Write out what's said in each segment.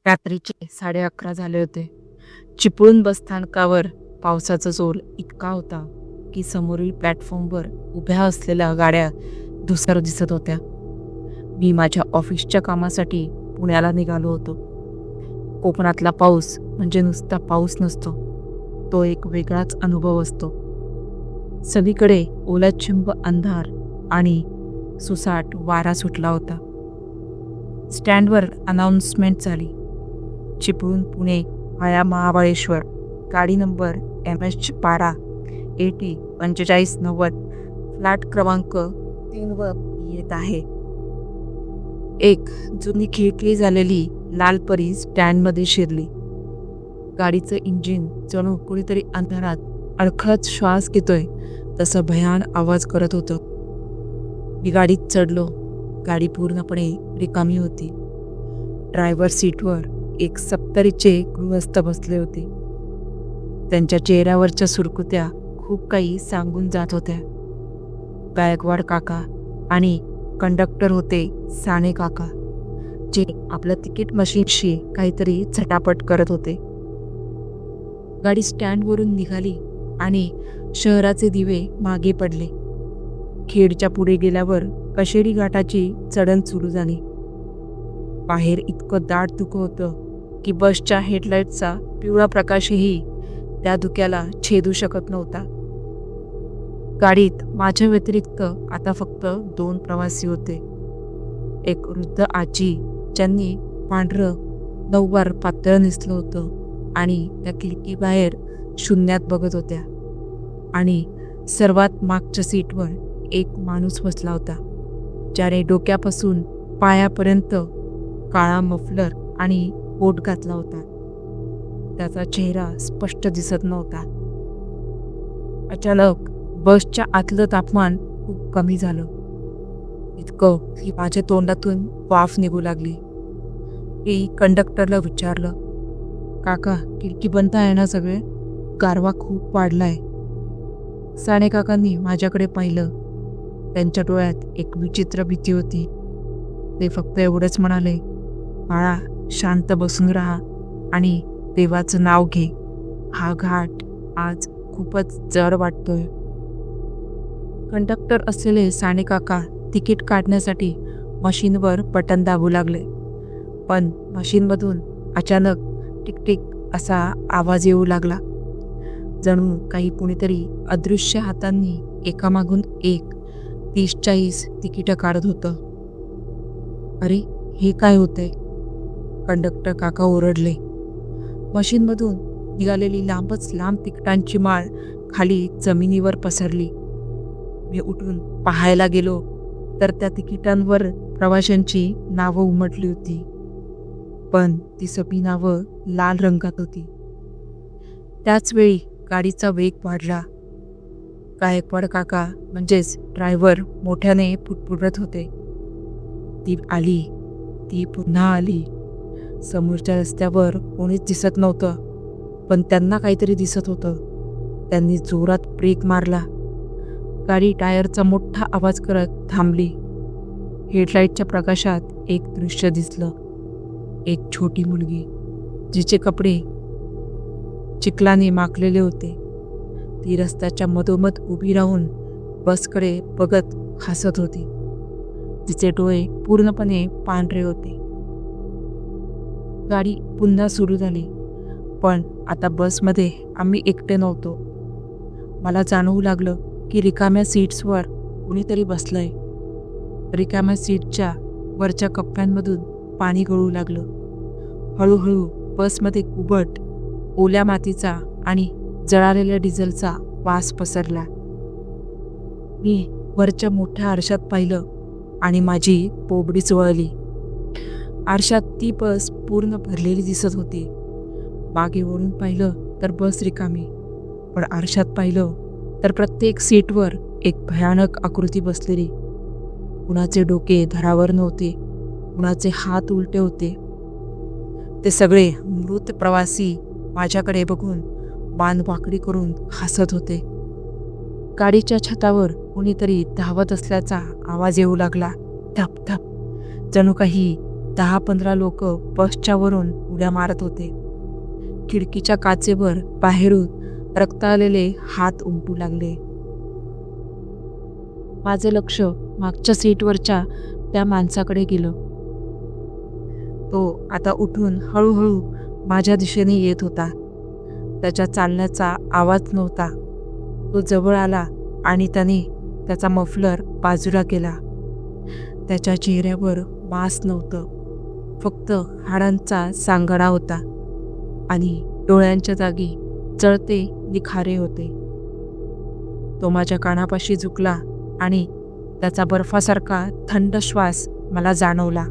रात्रीचे 11:30 झाले होते. चिपळूण बसस्थानकावर पावसाचा जोर इतका होता की समोरील प्लॅटफॉर्मवर उभ्या असलेल्या गाड्या धुसर दिसत होत्या. मी माझ्या ऑफिसच्या कामासाठी पुण्याला निघालो होतो. कोकणातला पाऊस म्हणजे नुसता पाऊस नसतो, तो एक वेगळाच अनुभव असतो. सगळीकडे ओलाचिंब अंधार आणि सुसाट वारा सुटला होता. स्टँडवर अनाउन्समेंट झाली. चिपळूण पुणे व्हाया महाबळेश्वर, गाडी नंबर MS12 AT 4590 फ्लॅट क्रमांक 3 वर येत आहे. एक जुनी खिळखिळी झालेली लाल परी स्टँडमध्ये शिरली. गाडीचं इंजिन जणू कुणीतरी अंधारात अडखळत श्वास घेतोय तसं भयान आवाज करत होतं. मी गाडीत चढलो. गाडी पूर्णपणे रिकामी होती. ड्रायव्हर सीटवर एक 70चे गृहस्थ बसले होते. त्यांच्या चेहऱ्यावरच्या सुरकुत्या खूप काही सांगून जात होत्या. गायकवाड काका आणि कंडक्टर होते साने काका, जे आपल्या तिकीट मशीनशी काहीतरी झटापट करत होते. गाडी स्टँडवरून निघाली आणि शहराचे दिवे मागे पडले. खेडच्या पुढे गेल्यावर कशेरी घाटाची चढण सुरू झाली. बाहेर इतकं दाट धुकं होतं की बसच्या हेडलाईटचा पिवळा प्रकाशही त्या धुक्याला छेदू शकत नव्हता. गाडीत माझ्या व्यतिरिक्त आता फक्त 2 प्रवासी होते. एक वृद्ध आजी, ज्यांनी पांढरं नऊवार पातळ नेसलं होतं आणि त्या खिडकीबाहेर शून्यात बघत होत्या, आणि सर्वात मागच्या सीटवर एक माणूस बसला होता, ज्याने डोक्यापासून पायापर्यंत काळा मफलर आणि कोट घातला होता. त्याचा चेहरा स्पष्ट दिसत नव्हता. अचानक बसच्या आतलं तापमान खूप कमी झालं, इतकं की माझ्या तोंडातून वाफ निघू लागली. मी कंडक्टरला विचारलं, काका खिडकी बंद आहे ना सगळे? गारवा खूप वाढलाय. साने काकांनी माझ्याकडे पाहिलं. त्यांच्या डोळ्यात एक विचित्र भीती होती. ते फक्त एवढंच म्हणाले, बाळा शांत बसून राहा आणि देवाचं नाव घे. हा घाट आज खूपच जड वाटतोय. कंडक्टर असलेले साने काका तिकीट काढण्यासाठी मशीनवर बटन दाबू लागले, पण मशीनमधून अचानक टिकटिक असा आवाज येऊ लागला. जणू काही कुणीतरी अदृश्य हातांनी एकामागून एक 30-40 तिकीटं काढत होतं. अरे हे काय होतंय? कंडक्टर काका ओरडले. मशीनमधून निघालेली लांबच लांब तिकिटांची माळ खाली जमिनीवर पसरली. मी उठून पाहायला गेलो तर त्या तिकिटांवर प्रवाशांची नावं उमटली होती, पण ती सगळी नावं लाल रंगात होती. त्याचवेळी गाडीचा वेग वाढला. गायकवाड काका म्हणजेच ड्रायव्हर मोठ्याने पुटपुटत होते, ती आली, ती पुन्हा आली. समोरच्या रस्त्यावर कोणीच दिसत नव्हतं, पण त्यांना काहीतरी दिसत होतं. त्यांनी जोरात ब्रेक मारला. गाडी टायरचा मोठा आवाज करत थांबली. हेडलाईटच्या प्रकाशात एक दृश्य दिसलं. एक छोटी मुलगी, जिचे कपडे चिखलाने माखलेले होते. ती रस्त्याच्या मधोमध उभी राहून बसकडे बघत हसत होती. तिचे डोळे पूर्णपणे पांढरे होते. गाडी पुन्हा सुरू झाली, पण आता बसमध्ये आम्ही एकटे नव्हतो. मला जाणवू लागलं की रिकाम्या सीट्सवर कुणीतरी बसलंय. रिकाम्या सीटच्या वरच्या कप्प्यांमधून पाणी गळू लागलं. हळूहळू बसमध्ये कुबट ओल्या मातीचा आणि जळालेल्या डिझेलचा वास पसरला. मी वरच्या मोठ्या आरशात पाहिलं आणि माझी पोबडीच वळली. आरशात ती बस पूर्ण भरलेली दिसत होती. मागे वळून पाहिलं तर बस रिकामी, पण आरशात पाहिलं तर प्रत्येक सीटवर एक भयानक आकृती बसलेली. कुणाचे डोके धरावर नव्हते, कुणाचे हात उलटे होते. ते सगळे मृत प्रवासी माझ्याकडे बघून मान वाकडी करून हसत होते. गाडीच्या छतावर कोणीतरी धावत असल्याचा आवाज येऊ लागला. धप धप. जणू काही 10-15 लोक बसच्या वरून उड्या मारत होते. खिडकीच्या काचेवर बाहेरून रक्त आलेले हात उमटू लागले. माझे लक्ष मागच्या सीटवरच्या त्या माणसाकडे गेलं. तो आता उठून हळूहळू माझ्या दिशेने येत होता. त्याच्या चालण्याचा आवाज नव्हता. तो जवळ आला आणि त्याने त्याचा मफलर बाजूला केला. त्याच्या चेहऱ्यावर मास्क नव्हतं, फक्त हाडांचा सांगाडा होता आणि डोळ्यांच्या जागी जळते निखारे होते. तो माझ्या कानापाशी झुकला आणि त्याचा बर्फासारखा थंड श्वास मला जाणवला.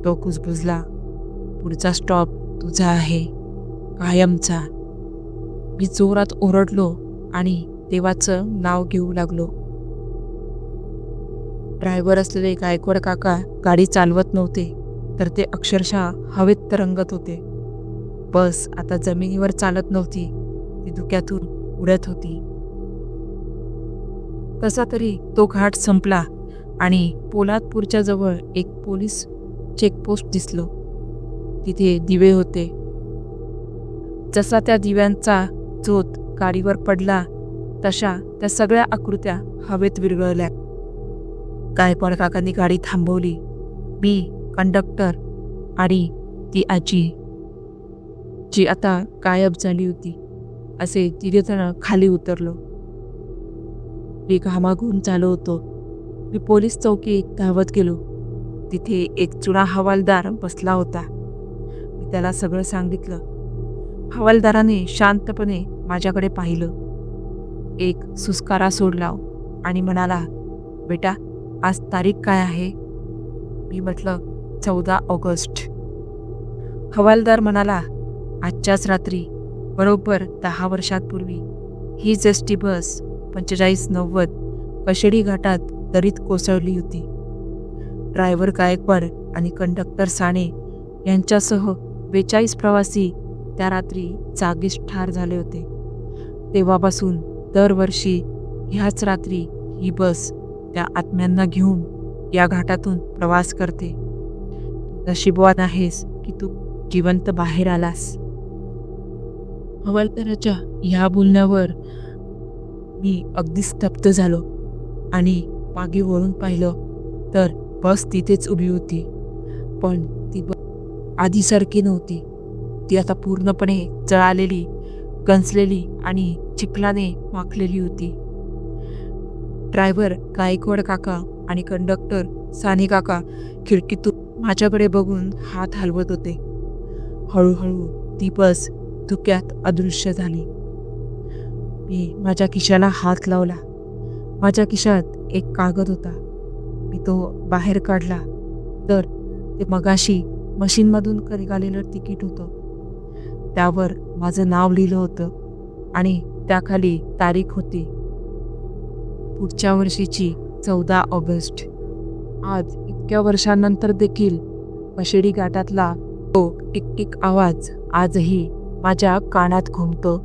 तो कुजबुजला, पुढचा स्टॉप तुझा आहे, कायमचा. मी जोरात ओरडलो आणि देवाचं नाव घेऊ लागलो. ड्रायव्हर असलेले गायकवाड काका गाडी चालवत नव्हते, तर ते अक्षरशः हवेत तरंगत होते. बस आता जमिनीवर चालत नव्हती, ती धुक्यातून उडत होती. कसा तरी तो घाट संपला आणि पोलादपूरच्या जवळ एक पोलीस चेकपोस्ट दिसलो. तिथे दिवे होते. जसा त्या दिव्यांचा झोत गाडीवर पडला तशा त्या सगळ्या आकृत्या हवेत विरघळल्या. गायकवाड काकांनी गाडी थांबवली. मी, कंडक्टर आणि ती आजी, जी आता गायब झाली होती, असे तिघेजण खाली उतरलो. मी घामाघूम झालो होतो. मी पोलीस चौकीत धावत गेलो. तिथे एक जुना हवालदार बसला होता. मी त्याला सगळं सांगितलं. हवालदाराने शांतपणे माझ्याकडे पाहिलं, एक सुस्कारा सोडला आणि म्हणाला, बेटा, आज तारीख काय आहे? मी म्हटलं, 14 ऑगस्ट. हवालदार म्हणाला, आजच्याच रात्री बरोबर 10 वर्षांपूर्वी हीच एसटी बस 4590 कशेडी घाटात दरीत कोसळली होती. ड्रायव्हर गायकवाड आणि कंडक्टर साने यांच्यासह 42 प्रवासी त्या रात्री जागीच ठार झाले होते. तेव्हापासून दरवर्षी ह्याच रात्री ही बस त्या आत्म्यांना घेऊन या घाटातून प्रवास करते. नशीबवान आहेस की तू जिवंत बाहेर आलास. हवालदाराच्या ह्या बोलण्यावर मी अगदी स्तब्ध झालो आणि मागे वळून पाहिलं तर बस तिथेच उभी होती. पण ती बस आधीसारखी नव्हती. ती आता पूर्णपणे जळालेली, गंजलेली आणि चिखलाने माखलेली होती. ड्रायव्हर गायकवाड काका आणि कंडक्टर साने काका खिडकीतून माझ्याकडे बघून हात हलवत होते. हळूहळू ती बस धुक्यात अदृश्य झाली. मी माझ्या खिशाला हात लावला. माझ्या खिशात एक कागद होता. मी तो बाहेर काढला तर ते मगाशी मशीनमधून निघालेलं तिकीट होतं. त्यावर माझं नाव लिहिलं होतं आणि त्याखाली तारीख होती, पुढच्या वर्षीची 14 ऑगस्ट. आज इतक्या वर्षांनंतर देखील कशेडी घाटातला तो टिक टिक आवाज आजही माझ्या कानात घुमतो.